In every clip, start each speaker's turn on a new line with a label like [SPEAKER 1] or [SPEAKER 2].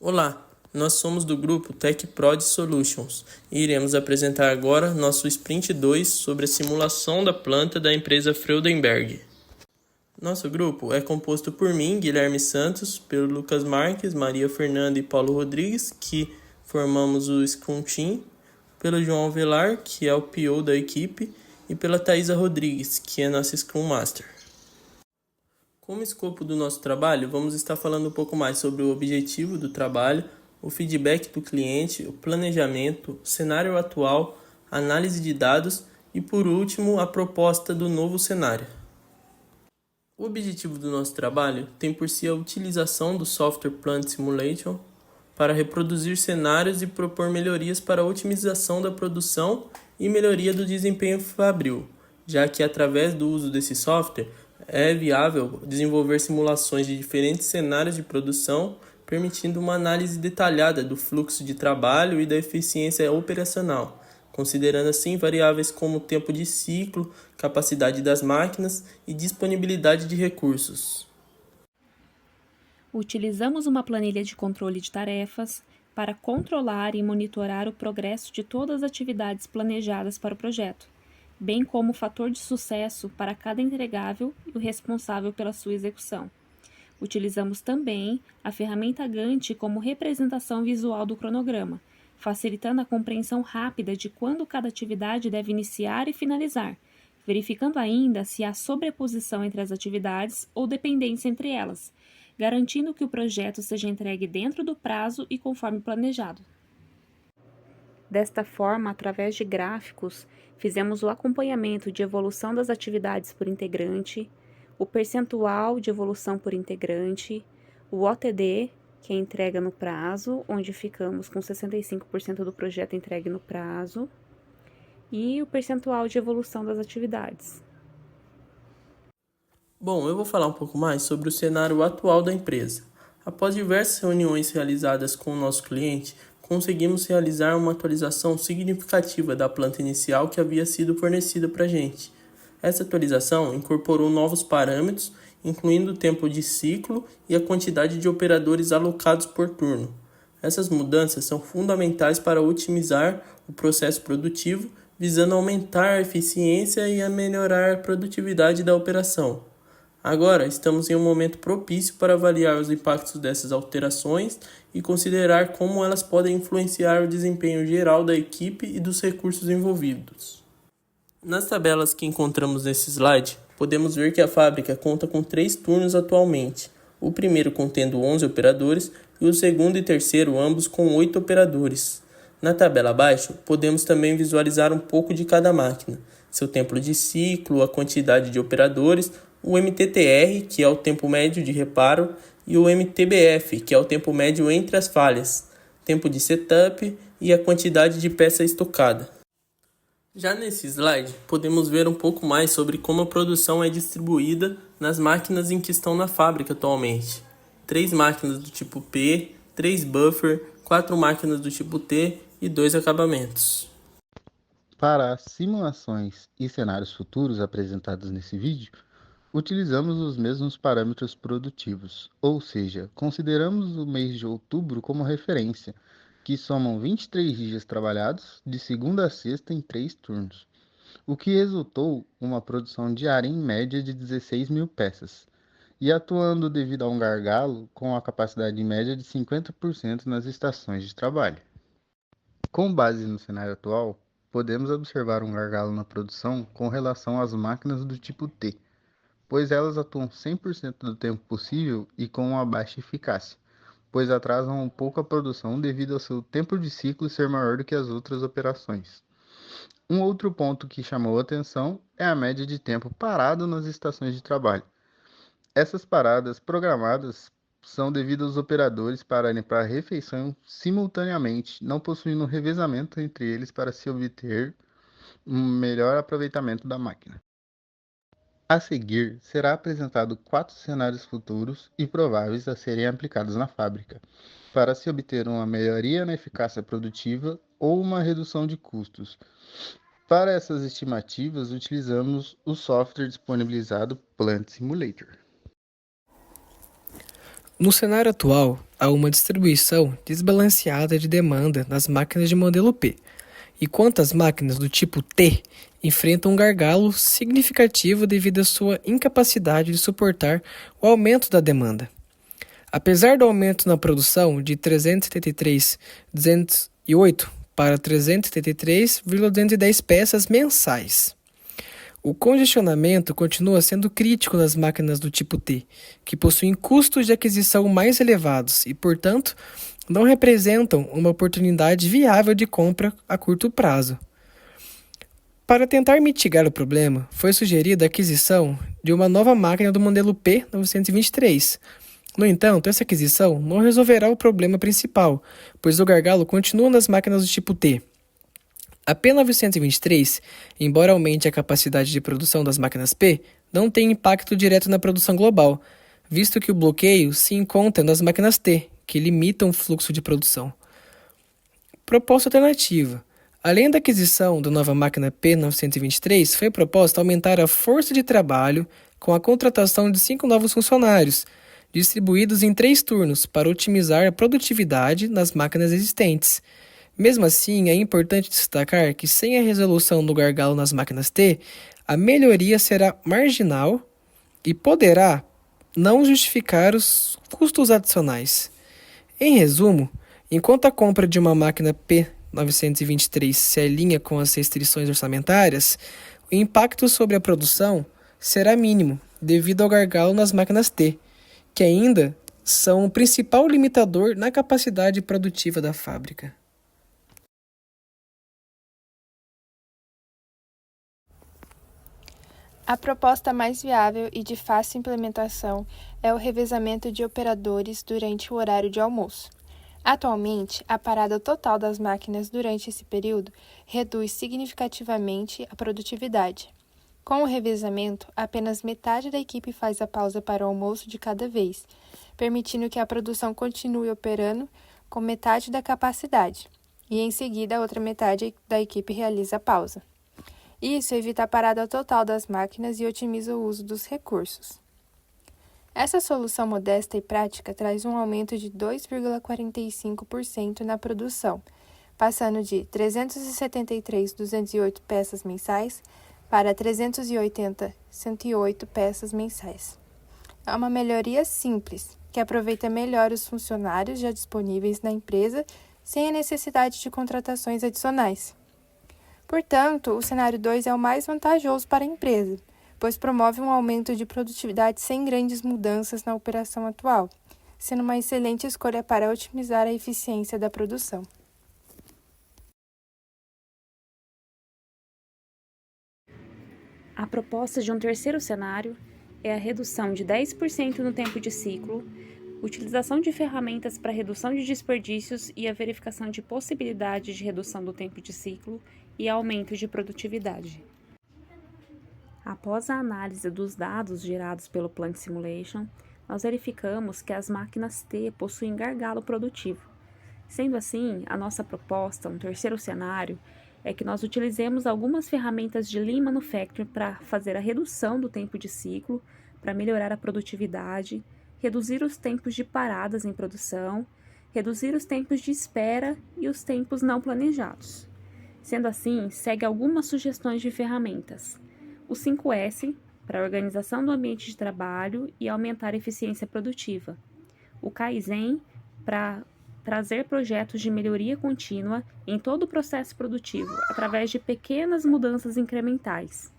[SPEAKER 1] Olá, nós somos do grupo TechProd Solutions e iremos apresentar agora nosso Sprint 2 sobre a simulação da planta da empresa Freudenberg. Nosso grupo é composto por mim, Guilherme Santos, pelo Lucas Marques, Maria Fernanda e Paulo Rodrigues, que formamos o Scrum Team, pelo João Avelar, que é o PO da equipe, e pela Thaisa Rodrigues, que é nossa Scrum Master. Como escopo do nosso trabalho, vamos estar falando um pouco mais sobre o objetivo do trabalho, o feedback do cliente, o planejamento, o cenário atual, análise de dados e, por último, a proposta do novo cenário. O objetivo do nosso trabalho tem por si a utilização do software Plant Simulation para reproduzir cenários e propor melhorias para a otimização da produção e melhoria do desempenho fabril, já que através do uso desse software é viável desenvolver simulações de diferentes cenários de produção, permitindo uma análise detalhada do fluxo de trabalho e da eficiência operacional, considerando assim variáveis como tempo de ciclo, capacidade das máquinas e disponibilidade de recursos.
[SPEAKER 2] Utilizamos uma planilha de controle de tarefas para controlar e monitorar o progresso de todas as atividades planejadas para o projeto, bem como o fator de sucesso para cada entregável e o responsável pela sua execução. Utilizamos também a ferramenta Gantt como representação visual do cronograma, facilitando a compreensão rápida de quando cada atividade deve iniciar e finalizar, verificando ainda se há sobreposição entre as atividades ou dependência entre elas, garantindo que o projeto seja entregue dentro do prazo e conforme planejado. Desta forma, através de gráficos, fizemos o acompanhamento de evolução das atividades por integrante, o percentual de evolução por integrante, o OTD, que é entrega no prazo, onde ficamos com 65% do projeto entregue no prazo, e o percentual de evolução das atividades.
[SPEAKER 1] Bom, eu vou falar um pouco mais sobre o cenário atual da empresa. Após diversas reuniões realizadas com o nosso cliente, conseguimos realizar uma atualização significativa da planta inicial que havia sido fornecida para a gente. Essa atualização incorporou novos parâmetros, incluindo o tempo de ciclo e a quantidade de operadores alocados por turno. Essas mudanças são fundamentais para otimizar o processo produtivo, visando aumentar a eficiência e a melhorar a produtividade da operação. Agora, estamos em um momento propício para avaliar os impactos dessas alterações e considerar como elas podem influenciar o desempenho geral da equipe e dos recursos envolvidos. Nas tabelas que encontramos nesse slide, podemos ver que a fábrica conta com 3 turnos atualmente, o primeiro contendo 11 operadores e o segundo e terceiro ambos com 8 operadores. Na tabela abaixo, podemos também visualizar um pouco de cada máquina, seu tempo de ciclo, a quantidade de operadores, o MTTR, que é o tempo médio de reparo, e o MTBF, que é o tempo médio entre as falhas, tempo de setup e a quantidade de peça estocada. Já nesse slide, podemos ver um pouco mais sobre como a produção é distribuída nas máquinas em que estão na fábrica atualmente. 3 máquinas do tipo P, 3 buffer, 4 máquinas do tipo T e 2 acabamentos.
[SPEAKER 3] Para as simulações e cenários futuros apresentados nesse vídeo, utilizamos os mesmos parâmetros produtivos, ou seja, consideramos o mês de outubro como referência, que somam 23 dias trabalhados de segunda a sexta em 3 turnos, o que resultou uma produção diária em média de 16 mil peças, e atuando devido a um gargalo com a capacidade média de 50% nas estações de trabalho. Com base no cenário atual, podemos observar um gargalo na produção com relação às máquinas do tipo T, pois elas atuam 100% do tempo possível e com uma baixa eficácia, pois atrasam um pouco a produção devido ao seu tempo de ciclo ser maior do que as outras operações. Um outro ponto que chamou atenção é a média de tempo parado nas estações de trabalho. Essas paradas programadas são devido aos operadores pararem para a refeição simultaneamente, não possuindo revezamento entre eles para se obter um melhor aproveitamento da máquina. A seguir, será apresentado 4 cenários futuros e prováveis a serem aplicados na fábrica, para se obter uma melhoria na eficácia produtiva ou uma redução de custos. Para essas estimativas, utilizamos o software disponibilizado Plant Simulator.
[SPEAKER 4] No cenário atual, há uma distribuição desbalanceada de demanda nas máquinas de modelo P, enquanto as máquinas do tipo T enfrentam um gargalo significativo devido à sua incapacidade de suportar o aumento da demanda. Apesar do aumento na produção de 373.208 para 373.210 peças mensais, o congestionamento continua sendo crítico nas máquinas do tipo T, que possuem custos de aquisição mais elevados e, portanto, não representam uma oportunidade viável de compra a curto prazo. Para tentar mitigar o problema, foi sugerida a aquisição de uma nova máquina do modelo P923. No entanto, essa aquisição não resolverá o problema principal, pois o gargalo continua nas máquinas do tipo T. A P923, embora aumente a capacidade de produção das máquinas P, não tem impacto direto na produção global, visto que o bloqueio se encontra nas máquinas T, que limitam o fluxo de produção. Proposta alternativa. Além da aquisição da nova máquina P923, foi proposta aumentar a força de trabalho com a contratação de 5 novos funcionários, distribuídos em 3 turnos, para otimizar a produtividade nas máquinas existentes. Mesmo assim, é importante destacar que sem a resolução do gargalo nas máquinas T, a melhoria será marginal e poderá não justificar os custos adicionais. Em resumo, enquanto a compra de uma máquina P923 se alinha com as restrições orçamentárias, o impacto sobre a produção será mínimo devido ao gargalo nas máquinas T, que ainda são o principal limitador na capacidade produtiva da fábrica.
[SPEAKER 5] A proposta mais viável e de fácil implementação é o revezamento de operadores durante o horário de almoço. Atualmente, a parada total das máquinas durante esse período reduz significativamente a produtividade. Com o revezamento, apenas metade da equipe faz a pausa para o almoço de cada vez, permitindo que a produção continue operando com metade da capacidade, e em seguida a outra metade da equipe realiza a pausa. Isso evita a parada total das máquinas e otimiza o uso dos recursos. Essa solução modesta e prática traz um aumento de 2,45% na produção, passando de 373.208 peças mensais para 380.108 peças mensais. É uma melhoria simples, que aproveita melhor os funcionários já disponíveis na empresa sem a necessidade de contratações adicionais. Portanto, o cenário 2 é o mais vantajoso para a empresa, pois promove um aumento de produtividade sem grandes mudanças na operação atual, sendo uma excelente escolha para otimizar a eficiência da produção.
[SPEAKER 2] A proposta de um terceiro cenário é a redução de 10% no tempo de ciclo, utilização de ferramentas para redução de desperdícios e a verificação de possibilidades de redução do tempo de ciclo e aumento de produtividade. Após a análise dos dados gerados pelo Plant Simulation, nós verificamos que as máquinas T possuem gargalo produtivo. Sendo assim, a nossa proposta, um terceiro cenário, é que nós utilizemos algumas ferramentas de Lean Manufacturing para fazer a redução do tempo de ciclo, para melhorar a produtividade, reduzir os tempos de paradas em produção, reduzir os tempos de espera e os tempos não planejados. Sendo assim, segue algumas sugestões de ferramentas. O 5S, para a organização do ambiente de trabalho e aumentar a eficiência produtiva. O Kaizen, para trazer projetos de melhoria contínua em todo o processo produtivo, através de pequenas mudanças incrementais.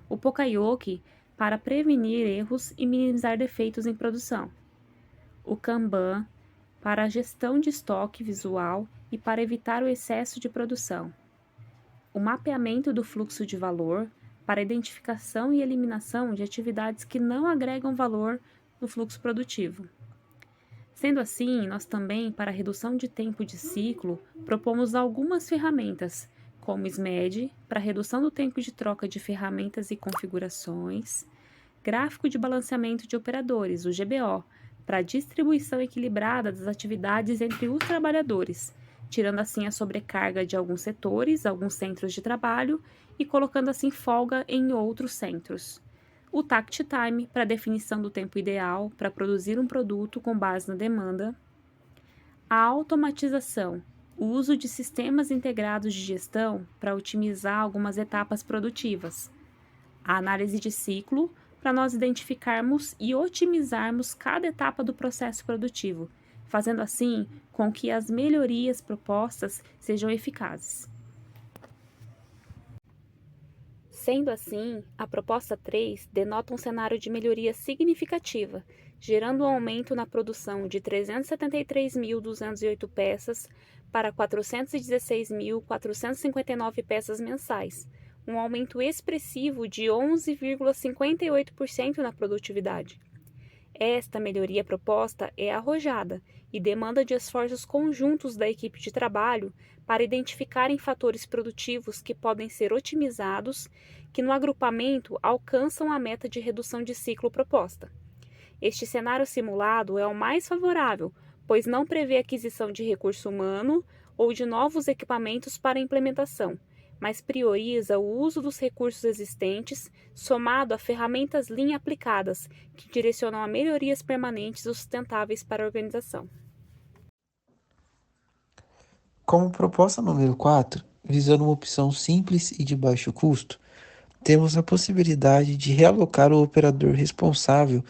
[SPEAKER 2] O Pokayoke, para prevenir erros e minimizar defeitos em produção. O Kanban, para a gestão de estoque visual e para evitar o excesso de produção. O mapeamento do fluxo de valor, para a identificação e eliminação de atividades que não agregam valor no fluxo produtivo. Sendo assim, nós também, para a redução de tempo de ciclo, propomos algumas ferramentas, como SMED, para a redução do tempo de troca de ferramentas e configurações, Gráfico de Balanceamento de Operadores, o GBO, para a distribuição equilibrada das atividades entre os trabalhadores, tirando assim a sobrecarga de alguns setores, alguns centros de trabalho, e colocando assim folga em outros centros. o Takt Time, para definição do tempo ideal para produzir um produto com base na demanda, a automatização, o uso de sistemas integrados de gestão para otimizar algumas etapas produtivas, a análise de ciclo, para nós identificarmos e otimizarmos cada etapa do processo produtivo, fazendo assim com que as melhorias propostas sejam eficazes. Sendo assim, a proposta 3 denota um cenário de melhoria significativa, gerando um aumento na produção de 373.208 peças para 416.459 peças mensais, um aumento expressivo de 11,58% na produtividade. Esta melhoria proposta é arrojada e demanda de esforços conjuntos da equipe de trabalho para identificarem fatores produtivos que podem ser otimizados, que no agrupamento alcançam a meta de redução de ciclo proposta. Este cenário simulado é o mais favorável, pois não prevê aquisição de recurso humano ou de novos equipamentos para implementação, mas prioriza o uso dos recursos existentes, somado a ferramentas Lean aplicadas, que direcionam a melhorias permanentes e sustentáveis para a organização.
[SPEAKER 6] Como proposta número 4, visando uma opção simples e de baixo custo, temos a possibilidade de realocar o operador responsável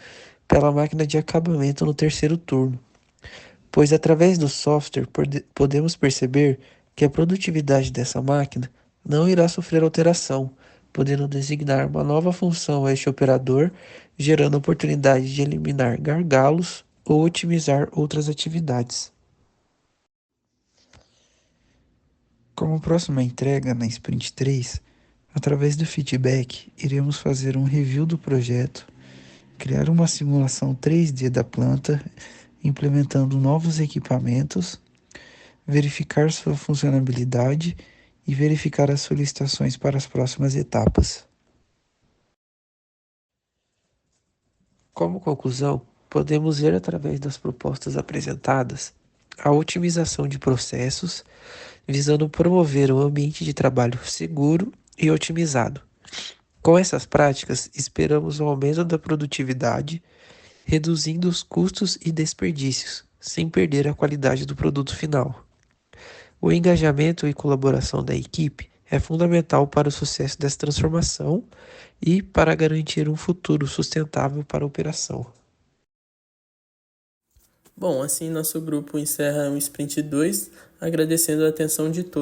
[SPEAKER 6] pela máquina de acabamento no terceiro turno, pois através do software podemos perceber que a produtividade dessa máquina não irá sofrer alteração, podendo designar uma nova função a este operador, gerando oportunidade de eliminar gargalos ou otimizar outras atividades. Como próxima entrega na Sprint 3, através do feedback, iremos fazer um review do projeto, criar uma simulação 3D da planta, implementando novos equipamentos, verificar sua funcionalidade e verificar as solicitações para as próximas etapas. Como conclusão, podemos ver através das propostas apresentadas a otimização de processos, visando promover um ambiente de trabalho seguro e otimizado. Com essas práticas, esperamos o aumento da produtividade, reduzindo os custos e desperdícios, sem perder a qualidade do produto final. O engajamento e colaboração da equipe é fundamental para o sucesso dessa transformação e para garantir um futuro sustentável para a operação.
[SPEAKER 1] Bom, assim nosso grupo encerra o Sprint 2, agradecendo a atenção de todos.